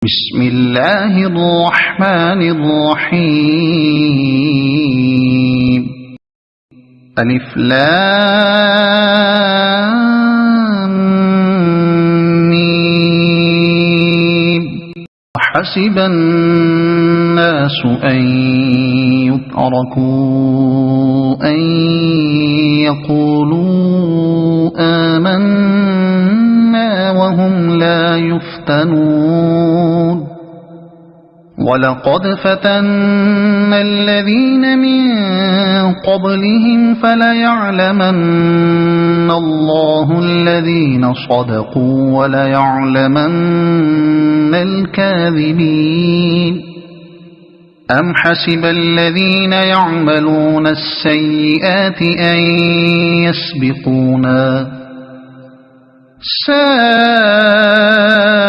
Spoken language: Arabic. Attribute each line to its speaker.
Speaker 1: بسم الله الرحمن الرحيم ألف لام ميم حسب الناس أن يتركوا أن يقولوا آمنا وهم لا يفتنون ولقد فتنا الذين من قبلهم فليعلمن الله الذين صدقوا وليعلمن الكاذبين أم حسب الذين يعملون السيئات أن يسبقونا ساء